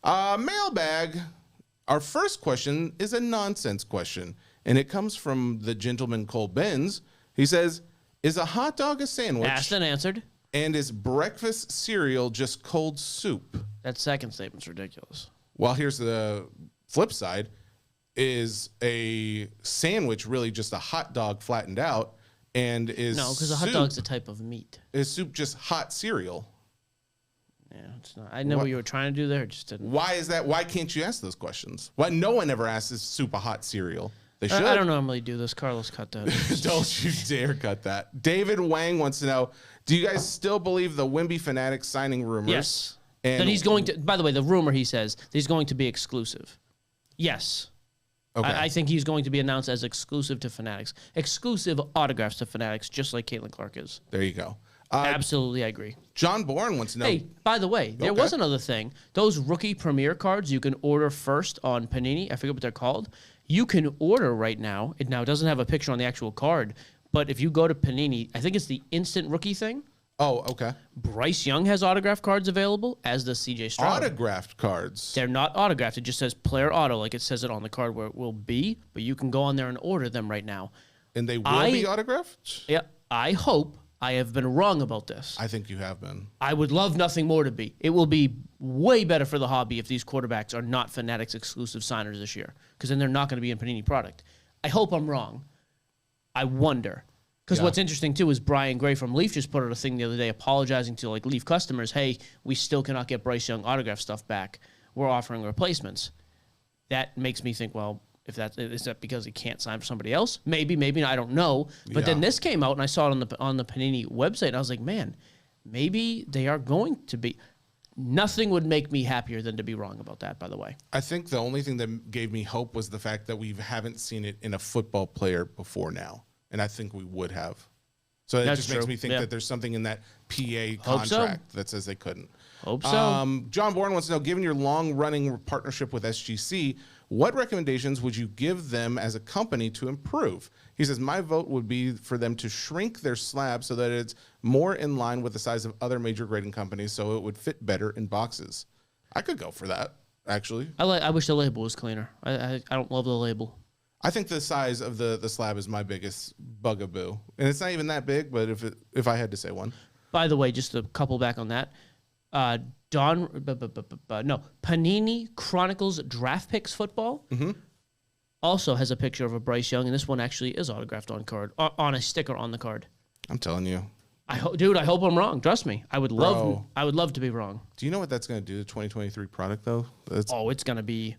Mailbag. Our first question is a nonsense question, and it comes from the gentleman Cole Benz. He says, is a hot dog a sandwich? Asked and answered. And is breakfast cereal just cold soup? That second statement's ridiculous. Well, here's the flip side. Is a sandwich really just a hot dog flattened out? And is No, because a hot dog's a type of meat. Is soup just hot cereal? Yeah, it's not. I know what you were trying to do there. It just didn't. Why is that? Why can't you ask those questions? Why no one ever asks is soup a hot cereal? They should. I don't normally do this. Carlos, cut that. Don't you dare cut that. David Wang wants to know, do you guys still believe the Wemby Fanatics signing rumors? Yes. And that he's going to, by the way, the rumor he says, that he's going to be exclusive. Yes. Okay. I think he's going to be announced as exclusive to Fanatics. Exclusive autographs to Fanatics, just like Caitlin Clark is. There you go. Absolutely, I agree. John Bourne wants to know. Hey, by the way, there was another thing. Those rookie premier cards you can order first on Panini. I forget what they're called. You can order right now. It now doesn't have a picture on the actual card, but if you go to Panini, I think it's the instant rookie thing. Oh, okay. Bryce Young has autographed cards available, as does CJ Stroud. Autographed cards. They're not autographed. It just says player auto, like it says it on the card where it will be, but you can go on there and order them right now. And they will be autographed? Yeah. I hope I have been wrong about this. I think you have been. I would love nothing more to be. It will be way better for the hobby if these quarterbacks are not Fanatics exclusive signers this year, because then they're not going to be a Panini product. I hope I'm wrong. I wonder. Because what's interesting, too, is Brian Gray from Leaf just put out a thing the other day apologizing to like Leaf customers, hey, we still cannot get Bryce Young autograph stuff back. We're offering replacements. That makes me think, well, if is that because he can't sign for somebody else? Maybe not. I don't know. But then this came out, and I saw it on the Panini website, and I was like, man, maybe they are going to be. Nothing would make me happier than to be wrong about that, by the way. I think the only thing that gave me hope was the fact that we haven't seen it in a football player before now. And I think we would have. So it just makes me think that there's something in that PA contract that says they couldn't. Hope so. John Bourne wants to know, given your long-running partnership with SGC, what recommendations would you give them as a company to improve? He says, my vote would be for them to shrink their slab so that it's more in line with the size of other major grading companies so it would fit better in boxes. I could go for that, actually. I wish the label was cleaner. I don't love the label. I think the size of the slab is my biggest bugaboo. And it's not even that big, but if I had to say one. By the way, just a couple back on that. Panini Chronicles Draft Picks Football also has a picture of a Bryce Young, and this one actually is autographed on a sticker on the card. I'm telling you. I hope I'm wrong. Trust me. I would love to be wrong. Do you know what that's going to do to 2023 product, though? It's going to be...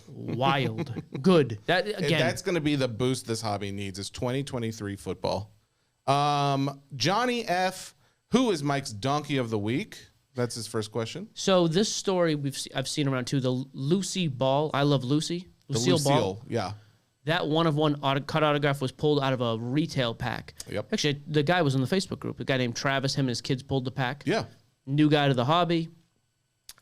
wild. Good. That again. That's going to be the boost this hobby needs is 2023 football. Johnny F, who is Mike's donkey of the week? That's his first question. So this story I've seen around too. The Lucy Ball. I love Lucy. Lucille Ball. Yeah. That one-of-one cut autograph was pulled out of a retail pack. Yep. Actually, the guy was in the Facebook group. A guy named Travis. Him and his kids pulled the pack. Yeah. New guy to the hobby.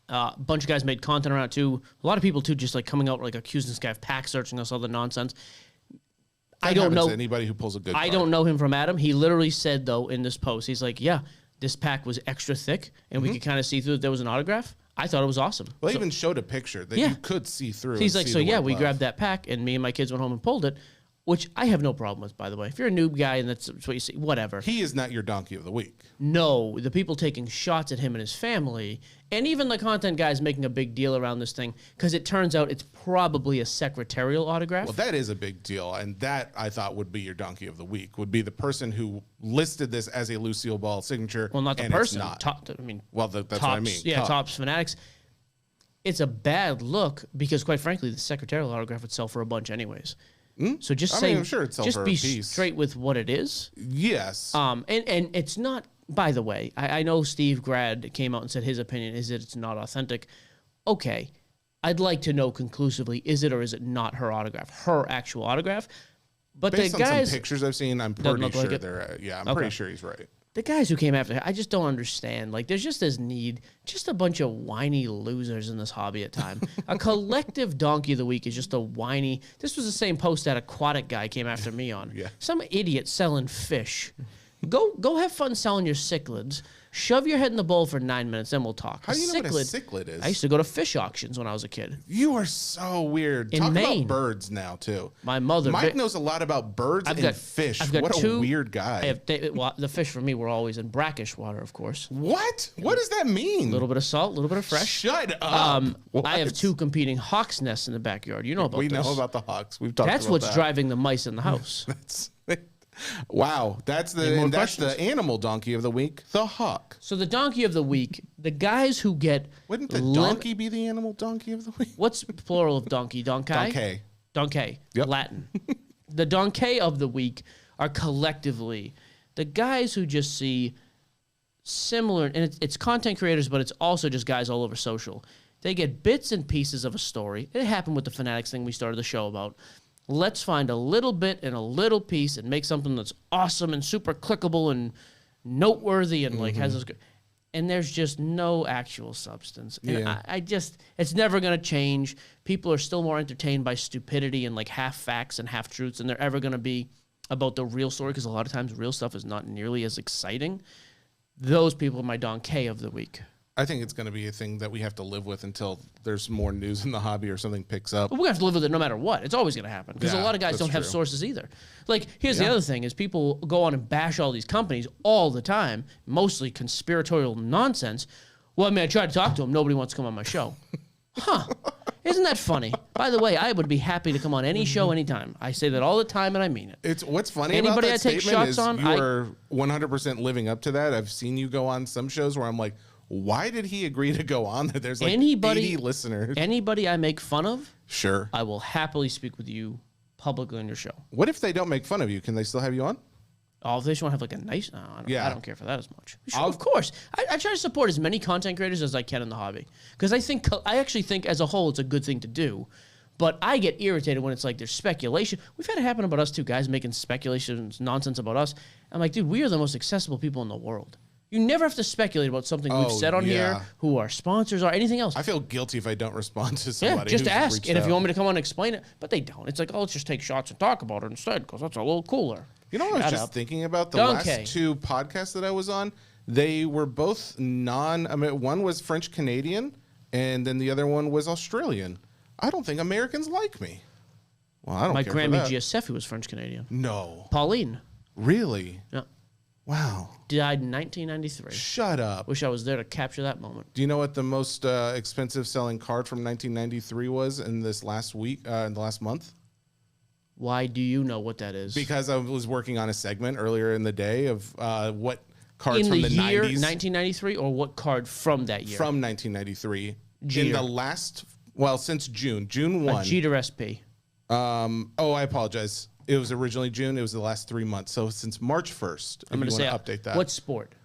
A bunch of guys made content around it too. A lot of people too, just like coming out like accusing this guy of pack searching us, all the nonsense. I don't know anybody who pulls a good. I don't know him from Adam. He literally said though in this post, he's like, "Yeah, this pack was extra thick, and we could kind of see through that there was an autograph." I thought it was awesome. Well, he even showed a picture that you could see through. He's like, "So yeah, we grabbed that pack, and me and my kids went home and pulled it." Which I have no problem with, by the way. If you're a noob guy and that's what you see, whatever. He is not your donkey of the week. No, the people taking shots at him and his family, and even the content guys making a big deal around this thing, because it turns out it's probably a secretarial autograph. Well, that is a big deal, and that I thought would be your donkey of the week, would be the person who listed this as a Lucille Ball signature. Well, not the person. It's not. That's what I mean. Yeah, Topps Fanatics. It's a bad look because, quite frankly, the secretarial autograph would sell for a bunch anyways. So just I'm sure it'd sell just for a be piece. straight with what it is. Yes. And it's not. By the way, I know Steve Grad came out and said his opinion is that it's not authentic. Okay, I'd like to know conclusively, is it or is it not her autograph, her actual autograph? But based the guys, on some pictures I've seen, I'm pretty sure like they're. I'm pretty sure he's right. The guys who came after her, I just don't understand. Like, there's just this need, just a bunch of whiny losers in this hobby at time. A collective donkey of the week is just a whiny. This was the same post that Aquatic guy came after me on. Yeah. Some idiot selling fish. Go have fun selling your cichlids. Shove your head in the bowl for 9 minutes, then we'll talk. How do you know what a cichlid is? I used to go to fish auctions when I was a kid. You are so weird. In Talk Maine. about birds now, too. My mother... Mike knows a lot about birds and fish. What a weird guy. The fish for me were always in brackish water, of course. What? What does that mean? A little bit of salt, a little bit of fresh. Shut up. I have 2 competing hawks' nests in the backyard. You know about We this. know about the hawks. We've talked about that. That's what's driving the mice in the house. Wow. That's the animal donkey of the week, the hawk. So the donkey of the week, the guys who get... Wouldn't the donkey be the animal donkey of the week? What's plural of donkey? Donkey? Donkey. Donkey. Yep. Latin. The donkey of the week are collectively the guys who just see similar... And it's content creators, but it's also just guys all over social. They get bits and pieces of a story. It happened with the Fanatics thing we started the show about. Let's find a little bit and a little piece and make something that's awesome and super clickable and noteworthy and like has this good. And there's just no actual substance. And I just, it's never going to change. People are still more entertained by stupidity and like half facts and half truths than they're ever going to be about the real story, because a lot of times real stuff is not nearly as exciting. Those people are my donkey of the week. I think it's going to be a thing that we have to live with until there's more news in the hobby or something picks up. But we're going to have to live with it no matter what. It's always going to happen because a lot of guys don't have sources either. Like, here's the other thing is people go on and bash all these companies all the time, mostly conspiratorial nonsense. Well, I mean, I tried to talk to them. Nobody wants to come on my show. Huh. Isn't that funny? By the way, I would be happy to come on any show anytime. I say that all the time and I mean it. It's what's funny Anybody about that I take statement shots is on, you are 100% living up to that. I've seen you go on some shows where I'm like, why did he agree to go on that? There's like 80 listeners. Anybody I make fun of, sure, I will happily speak with you publicly on your show. What if they don't make fun of you? Can they still have you on? Oh, if they just want to have like a nice... No, I don't care for that as much. Sure, I'll- of course. I try to support as many content creators as I can in the hobby. Because I actually think as a whole it's a good thing to do. But I get irritated when it's like there's speculation. We've had it happen about us too, guys making speculations, nonsense about us. I'm like, dude, we are the most accessible people in the world. You never have to speculate about something we've said on here, who our sponsors are, anything else. I feel guilty if I don't respond to somebody. Yeah, just who's ask. reached And if you out. want me to come on and explain it, but they don't. It's like, oh, let's just take shots and talk about it instead because that's a little cooler. You know what I was just thinking about? The last 2 podcasts that I was on, they were both one was French-Canadian, and then the other one was Australian. I don't think Americans like me. Well, I don't My care for Grammy that. Giuseppe was French-Canadian. No. Pauline. Really? Yeah. Wow. Died in 1993. Shut up. Wish I was there to capture that moment. Do you know what the most expensive selling card from 1993 was in this last week, in the last month? Why do you know what that is? Because I was working on a segment earlier in the day of what cards in from the the year 90s. 1993, or what card from that year? From 1993. Jeter. In the last, since June 1. A Jeter SP. I apologize. It was originally June. It was the last 3 months. So since March 1st, I'm going to say, update that. What sport?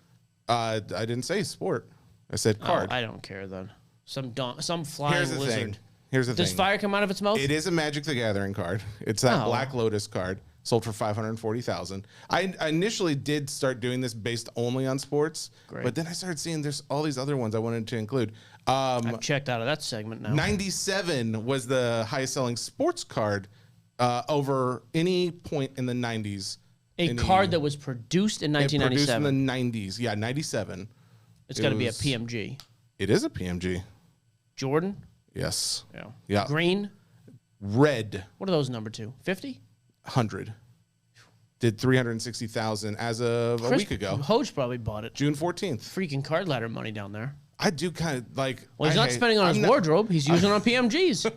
I didn't say sport. I said card. Oh, I don't care then. Some flying Here's the lizard. thing. Does fire come out of its mouth? It is a Magic the Gathering card. It's that Black Lotus card. Sold for $540,000. I initially did start doing this based only on sports, but then I started seeing there's all these other ones I wanted to include. I've checked out of that segment now. 97 was the highest selling sports card over any point in the 90s. A card that was produced in 1997. Produced in the 90s. Yeah, 97. It's got to be a PMG. It is a PMG. Jordan? Yes. Yeah. Green? Red. What are those number 2? 50? 100. Did 360,000 as of a week ago. Hoge probably bought it. June 14th. Freaking card ladder money down there. I do kind of like. Well, he's not spending on his wardrobe. He's using it on PMGs.